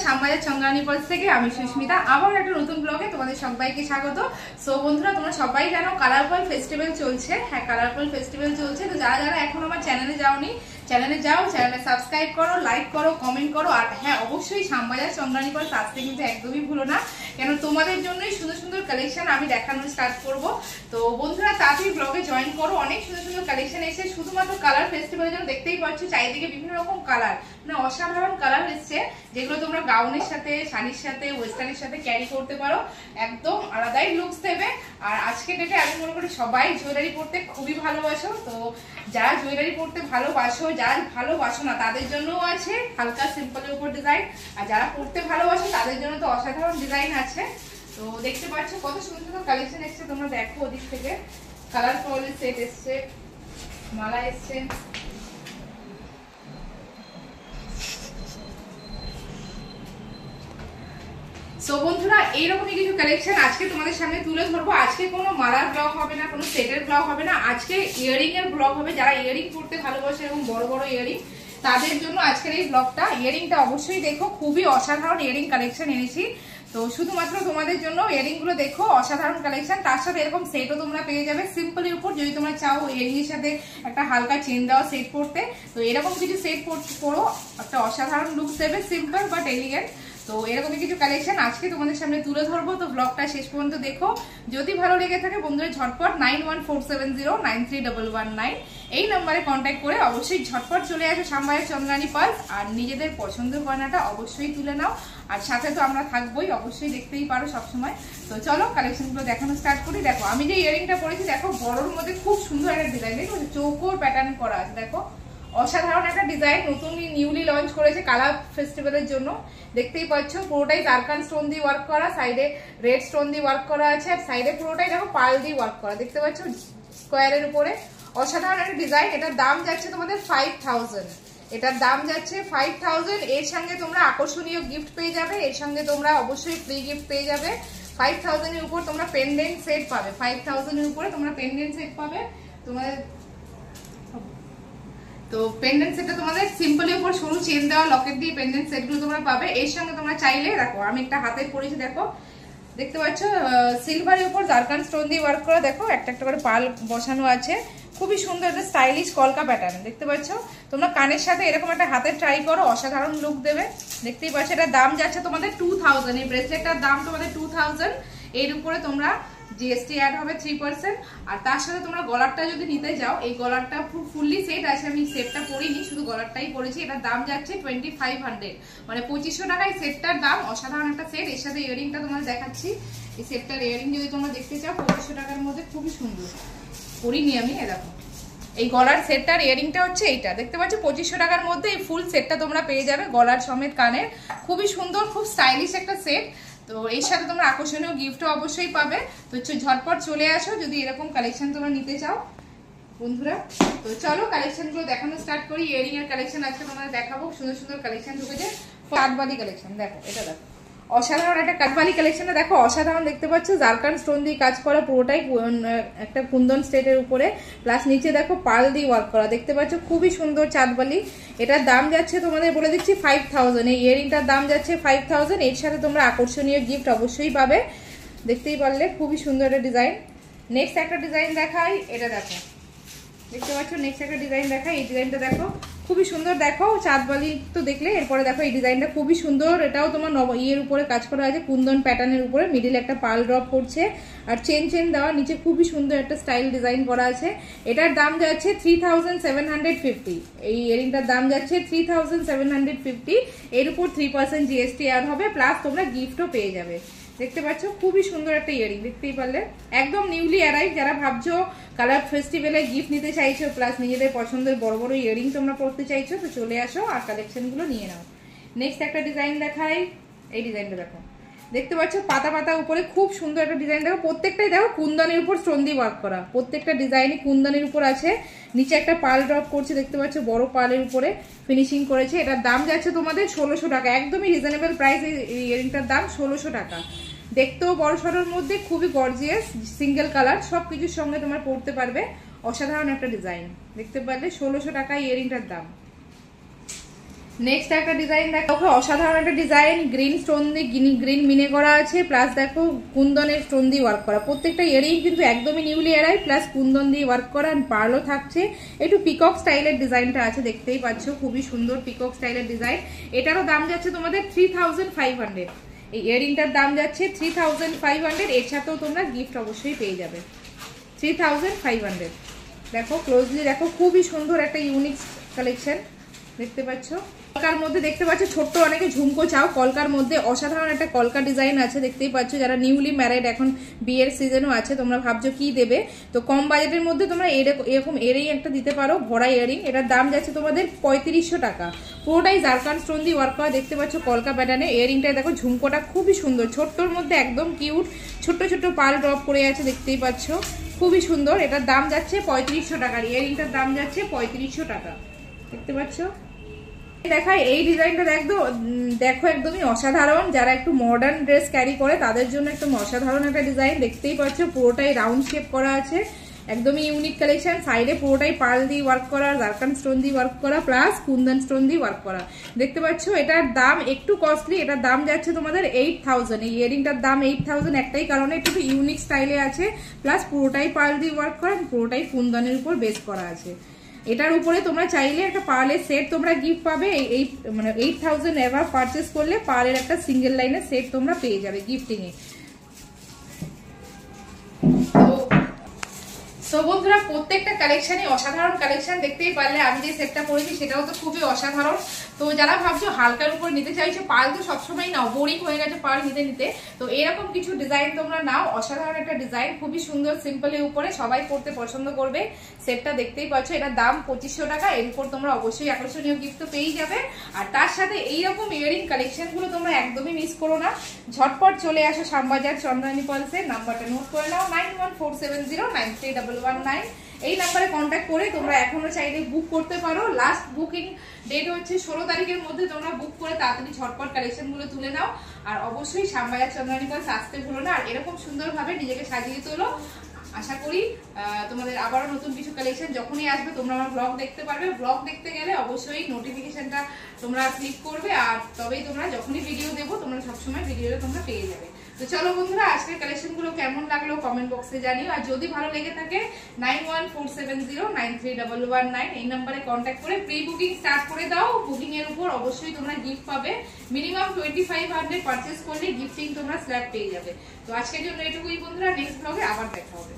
Shyambazar Chandrani Paul's থেকে আমি সুস্মিতা আবার একটা নতুন ব্লগে তোমাদের সবাইকে স্বাগত। সো বন্ধুরা, তোমরা সবাই জানো কালারফুল ফেস্টিভ্যাল চলছে। হ্যাঁ, কালারফুল ফেস্টিভ্যাল চলছে। তো যারা যারা এখন আমার চ্যানেলে যাওনি, চ্যানেলে যাও, চ্যানেলে সাবস্ক্রাইব করো, লাইক করো, কমেন্ট করো। আর হ্যাঁ, অবশ্যই শ্যামবাজার চন্দ্রানী পলস আসতে কিন্তু একদমই ভুলো না, কেন তোমাদের জন্যই সুন্দর সুন্দর কালেকশন আমি দেখানো স্টার্ট করব। তো বন্ধুরা, তাড়াতাড়ি ব্লগে জয়েন করো। অনেক সুন্দর সুন্দর কালেকশন এসে শুধুমাত্র কালার ফেস্টিভ্যালের জন্য। দেখতেই পাচ্ছ চারিদিকে বিভিন্ন রকম কালার, মানে অসাধারণ কালার এসছে, যেগুলো তোমরা গাউনের সাথে, শাড়ির সাথে, ওয়েস্টার্নের সাথে ক্যারি করতে পারো। একদম আলাদাই লুকস দেবে। আর আজকে ডেটে আমি মনে করি সবাই জুয়েলারি পরতে খুবই ভালোবাসো। তো যারা জুয়েলারি পরতে ভালোবাসো, যারা ভালোবাসো না তাদের জন্যও আছে হালকা সিম্পলের উপর ডিজাইন, আর যারা পরতে ভালোবাসো তাদের জন্য তো অসাধারণ ডিজাইন আছে। তো দেখতে পাচ্ছ কত সুন্দর সুন্দর কালেকশন এসছে, তোমরা দেখো ওদিক থেকে। কালারফুল সেট এসছে, মালা এসছে। সো বন্ধুরা, এইরকমই কিছু কালেকশন আজকে তোমাদের সামনে তুলে ধরবো। আজকে কোনো মালার ব্লগ হবে না, কোনো সেটের ব্লগ হবে না, আজকে ইয়ারিং এর ব্লগ হবে। যারা ইয়ারিং পরতে ভালোবাসে এবং বড় বড় ইয়ারিং, তাদের জন্য আজকের এই ব্লগটা। ইয়ারিংটা অবশ্যই দেখো, খুবই অসাধারণ ইয়ারিং কালেকশন এনেছি। তো শুধুমাত্র তোমাদের জন্য ইয়ারিং গুলো দেখো, অসাধারণ কালেকশন। তার সাথে এরকম সেটও তোমরা পেয়ে যাবে সিম্পলের উপর। যদি তোমরা চাও ইয়ারিং এর সাথে একটা হালকা চেন দেওয়া সেট পরতে, তো এরকম কিছু সেট পরো, একটা অসাধারণ লুক দেবে, সিম্পল বাট এলিগেন্ট। তো এরকমই কিছু কালেকশন আজকে তোমাদের সামনে তুলে ধরবো। তো ব্লগটা শেষ পর্যন্ত দেখো। যদি ভালো লেগে থাকে বন্ধুরা, ঝটপট 9147093311 এই নম্বরে কন্ট্যাক্ট করে অবশ্যই ঝটপট চলে আসো শ্যামবাজার চন্দ্রানী পলস। আর নিজেদের পছন্দের গয়নাটা অবশ্যই তুলে নাও। আর সাথে তো আমরা থাকবোই, অবশ্যই দেখতেই পারো সবসময়। তো চলো কালেকশনগুলো দেখানো স্টার্ট করি। দেখো আমি যে ইয়ারিংটা পরেছি, দেখো বড়োর মধ্যে খুব সুন্দর একটা ডিজাইন, দেখো চৌকোর প্যাটার্ন করা আছে। দেখো অসাধারণ একটা ডিজাইন, নতুন নিউলি লঞ্চ করেছে কালার ফেস্টিভ্যালের জন্য। দেখতেই পাচ্ছ পুরোটাই জারকান স্টোন দিয়ে ওয়ার্ক করা, সাইডে রেড স্টোন দিয়ে ওয়ার্ক করা আছে, আর সাইডে পুরোটাই দেখো পার্ল দিয়ে ওয়ার্ক করা। দেখতে পাচ্ছ স্কোয়ারের উপরে অসাধারণ একটা ডিজাইন। এটার দাম যাচ্ছে তোমাদের 5000। এটার দাম যাচ্ছে 5000। এর সঙ্গে তোমরা আকর্ষণীয় গিফট পেয়ে যাবে, এর সঙ্গে তোমরা অবশ্যই ফ্রি গিফট পেয়ে যাবে। 5000 এর উপর তোমরা পেন্ডেন্ট সেট পাবে, 5000 এর উপরে তোমরা পেন্ডেন্ট সেট পাবে। তোমাদের তো পেন্ডেন্ট সেটটা তোমাদের সিম্পলের উপর সরু চেন দেওয়া লকেট দিয়ে পেন্ডেন্ট সেটগুলো তোমরা পাবে। এর সঙ্গে তোমরা চাইলে, দেখো আমি একটা হাতে পরেছি, দেখো দেখতে পাচ্ছ সিলভারের উপর জারকান স্টোন দিয়ে ওয়ার্ক করা। দেখো একটা একটা করে পাল বসানো আছে, খুবই সুন্দর একটা স্টাইলিশ কলকা প্যাটার্ন। দেখতে পাচ্ছ তোমরা কানের সাথে এরকম একটা হাতে ট্রাই করো, অসাধারণ লুক দেবে। দেখতেই পাচ্ছ এটার দাম যাচ্ছে তোমাদের 2000। এই ব্রেসলেটটার দাম তোমাদের 2000। এর উপরে তোমরা জিএসটি অ্যাড হবে 3%। আর তার সাথে তোমরা গলারটা যদি নিতে যাও, এই গলারটা ফুললি সেট আছে, আমি সেটটা পরিনি, শুধু গলারটাই পরেছি। এটার দাম যাচ্ছে 2500, মানে 2500 টাকায় সেটটার দাম। অসাধারণ একটা সেট। এর সাথে ইয়ারিংটা তোমাদের দেখাচ্ছি। এই সেটটার ইয়ারিং যদি তোমরা দেখতে চাও 2500 টাকার মধ্যে, খুবই সুন্দর। পরিনি আমি, দেখো এই গলার সেটটার ইয়ারিংটা হচ্ছে এইটা। দেখতে পাচ্ছ 2500 টাকার মধ্যে এই ফুল সেটটা তোমরা পেয়ে যাবে, গলার সমেত কানের। খুবই সুন্দর, খুব স্টাইলিশ একটা সেট। তো এর সাথে তোমরা আকর্ষণীয় গিফটও অবশ্যই পাবে। তো ঝটপট চলে আসো যদি এরকম কালেকশন তোমরা নিতে চাও বন্ধুরা। তো চলো কালেকশনগুলো দেখানো স্টার্ট করি। ইয়ারিং এর কালেকশন আজকে তোমাদের দেখাবো। সুন্দর সুন্দর কালেকশন ঢুকেছে। কাঠবালি কালেকশন, দেখো এটা দেখো অসাধারণ একটা কাঠবালি কালেকশনটা। দেখো অসাধারণ, দেখতে পাচ্ছ জারকান স্টোন দিয়ে কাজ করা, পুরোটাই একটা কুন্দন স্টেটের উপরে, প্লাস নিচে দেখো পার্ল দিয়ে ওয়ার্ক করা। দেখতে পাচ্ছ খুবই সুন্দর চাঁদবালি। এটার দাম যাচ্ছে তোমাদের বলে দিচ্ছি 5000। এই ইয়ারিংটার দাম যাচ্ছে 5000। এর সাথে তোমরা আকর্ষণীয় গিফট অবশ্যই পাবে। দেখতেই পারলে খুবই সুন্দর একটা ডিজাইন। নেক্সট একটা ডিজাইন দেখাই, এটা দেখো দেখতে পাচ্ছ নেক্সট একটা ডিজাইন দেখাই। এই ডিজাইনটা দেখো খুবই সুন্দর। দেখো চাঁদবালি তো দেখলে, এরপরে দেখো এই ডিজাইনটা খুবই সুন্দর। এটাও তোমার ইয়ের উপরে কাজ করা আছে, কুন্দন প্যাটার্নের উপরে, মিডিলে একটা পাল ড্রপ করছে, আর চেন চেন দেওয়া, নিচে খুবই সুন্দর একটা স্টাইল ডিজাইন করা আছে। এটার দাম যাচ্ছে 3750। এই ইয়ারিংটার দাম যাচ্ছে 3750। এর উপর 3% জিএসটি অ্যাড হবে, প্লাস তোমরা গিফটও পেয়ে যাবে। দেখতে পাচ্ছ খুবই সুন্দর একটা ইয়ারিং। দেখতেই পারলে একদম নিউলি অ্যারাইভ। যারা ভাবছো কালার ফেস্টিভ্যালে গিফট নিতে চাইছো, প্লাস নিজেদের পছন্দের বড় বড় ইয়ারিং তোমরা পড়তে চাইছো, তো চলে আসো আর কালেকশনগুলো নিয়ে নাও। নেক্সট একটা ডিজাইন দেখাই। এই ডিজাইনটা দেখো, দেখতে পাচ্ছ পাতা পাতা উপরে খুব সুন্দর একটা ডিজাইন। দেখো প্রত্যেকটাই দেখো কুন্দনের উপর স্টোন দিয়ে ওয়ার্ক করা, প্রত্যেকটা ডিজাইনই কুন্দনের উপর আছে। নিচে একটা পাল ড্রপ করছে, দেখতে পাচ্ছ বড় পালের উপরে ফিনিশিং করেছে। এটার দাম যাচ্ছে তোমাদের 1600 টাকা। একদমই রিজনেবল প্রাইস। এই ইয়ারিংটার দাম 1600 টাকা। দেখতেও বড় সড়োর মধ্যে খুবই গর্জিয়াস, সিঙ্গেল কালার, সবকিছুর সঙ্গে তোমরা পরতে পারবে। অসাধারণ একটা ডিজাইন। দেখতে পারলে 1600 টাকা ইয়ারিংটার দাম। নেক্সট একটা ডিজাইন দেখো, অসাধারণ একটা ডিজাইন, গ্রিন স্টোন দিয়ে গ্রিন মিনে করা আছে, প্লাস দেখো কুন্দনের স্টোন দিয়ে ওয়ার্ক করা। প্রত্যেকটা ইয়ারিং কিন্তু একদমই নিউলি এরাই, প্লাস কুন্দন দিয়ে ওয়ার্ক করা, পার্লও থাকছে। একটু পিকক স্টাইলের ডিজাইনটা আছে, দেখতেই পাচ্ছ খুবই সুন্দর পিকক স্টাইলের ডিজাইন। এটারও দাম যাচ্ছে তোমাদের 3500। এই ইয়ারিংটার দাম যাচ্ছে 3500। এর সাথেও তোমরা গিফট অবশ্যই পেয়ে যাবে। 3500। দেখো ক্লোজলি দেখো, খুবই সুন্দর একটা ইউনিক কালেকশন দেখতে পাচ্ছ। কলকার মধ্যে দেখতে পাচ্ছ ছোট্ট অনেকে ঝুমকো চাও, কলকার মধ্যে অসাধারণ একটা কলকা ডিজাইন আছে, দেখতেই পাচ্ছ। যারা নিউলি ম্যারিড, এখন বিয়ের সিজনও আছে, তোমরা ভাবছো কি দেবে, তো কম বাজেটের মধ্যে তোমরা এরকম ইয়ারিং একটা দিতে পারো, ভরা ইয়ারিং। এটার দাম যাচ্ছে তোমাদের 3500 টাকা। পুরোটাই জারকান স্টোন দিয়ে ওয়ার্ক করা, দেখতে পাচ্ছ কলকা প্যাটার্নে। ইয়ারিংটা দেখো, ঝুমকোটা খুবই সুন্দর, ছোট্টর মধ্যে একদম কিউট, ছোট্ট ছোট্ট পাল ড্রপ করে আছে, দেখতেই পাচ্ছ খুবই সুন্দর। এটার দাম যাচ্ছে 3500 টাকা। ইয়ারিংটার দাম যাচ্ছে 3500 টাকা, দেখতে পাচ্ছ। দেখাই এই ডিজাইনটা দেখো একদমই অসাধারণ। যারা একটু মডার্ন ড্রেস ক্যারি করে তাদের জন্য একদম অসাধারণ একটা ডিজাইন, দেখতেই পাচ্ছ পুরোটাই রাউন্ড শেপ করা আছে, একদমই ইউনিক কালেকশন। সাইডে পুরোটাই পার্ল দিয়ে ওয়ার্ক করা, জারকান স্টোন দিয়ে ওয়ার্ক করা, প্লাস কুন্দন স্টোন দিয়ে ওয়ার্ক করা, দেখতে পাচ্ছ। এটার দাম একটু কস্টলি, এটার দাম যাচ্ছে তোমাদের 8000। এই ইয়ারিংটার দাম 8000 একটাই কারণে, একটু ইউনিক স্টাইলে আছে, প্লাস পুরোটাই পার্ল দিয়ে ওয়ার্ক করা, পুরোটাই কুন্দনের উপর বেস করা আছে। এটার উপরে তোমরা চাইলে একটা পার্লের সেট তোমরা গিফট পাবে। এই মানে 8000 এভার পারচেস করলে পার্লের একটা সিঙ্গেল লাইনের সেট তোমরা পেয়ে যাবে গিফটিং এ। তো বন্ধুরা, প্রত্যেকটা কালেকশনই অসাধারণ কালেকশন, দেখতেই পারলে। আমি যে সেটটা পরেছি সেটাও তো খুবই অসাধারণ। তো যারা ভাবছো হালকার উপর নিতে চাইছো, পার্ল তো সবসময় নাও, বোরিং হয়ে গেছে পার্ল নিতে নিতে, তো এরকম কিছু ডিজাইন তোমরা নাও। অসাধারণ একটা ডিজাইন, খুবই সুন্দর, সিম্পলের উপরে সবাই পড়তে পছন্দ করবে। সেটটা দেখতেই পাচ্ছ, এটার দাম 2500 টাকা। এর উপর তোমরা অবশ্যই আকর্ষণীয় গিফট তো পেয়েই যাবে। আর তার সাথে এইরকম ইয়ারিং কালেকশন গুলো তোমরা একদমই মিস করো না। ঝটপট চলে আসো শ্যামবাজার চন্দ্রানী পলসে। নাম্বারটা নোট করে নাও, 9147093119। এই নাম্বারে কন্ট্যাক্ট করে তোমরা এখনো চাইলে বুক করতে পারো। লাস্ট বুকিং ডেট হচ্ছে 16 তারিখের মধ্যে। তোমরা বুক করে তাড়াতাড়ি ঝটপট কালেকশন গুলো তুলে নাও। আর অবশ্যই শ্যামবাজার চন্দ্রানী পলস আসতে ভুলো না। আর এরকম সুন্দরভাবে নিজেকে সাজিয়ে তোলো। আশা করি তোমাদের আবারও নতুন কিছু কালেকশন যখনই আসবে তোমরা আমার ব্লগ দেখতে পারবে। ব্লগ দেখতে গেলে অবশ্যই নোটিফিকেশনটা তোমরা ক্লিক করবে, আর তবেই তোমরা যখনই ভিডিও দেবো তোমরা সবসময় ভিডিওটা তোমরা পেয়ে যাবে। তো চলো বন্ধুরা, আজকের কালেকশনগুলো কেমন লাগলো কমেন্ট বক্সে জানিও। আর যদি ভালো লেগে থাকে 9147093119 এই নাম্বারে কন্ট্যাক্ট করে প্রি বুকিং স্টার্ট করে দাও। বুকিং এর উপর অবশ্যই তোমরা গিফট পাবে। মিনিমাম 2500 পারচেস করলে গিফটিং তোমরা স্ল্যাব পেয়ে যাবে। তো আজকের জন্য এটুকুই বন্ধুরা, নেক্সট ব্লগে আবার দেখা হবে।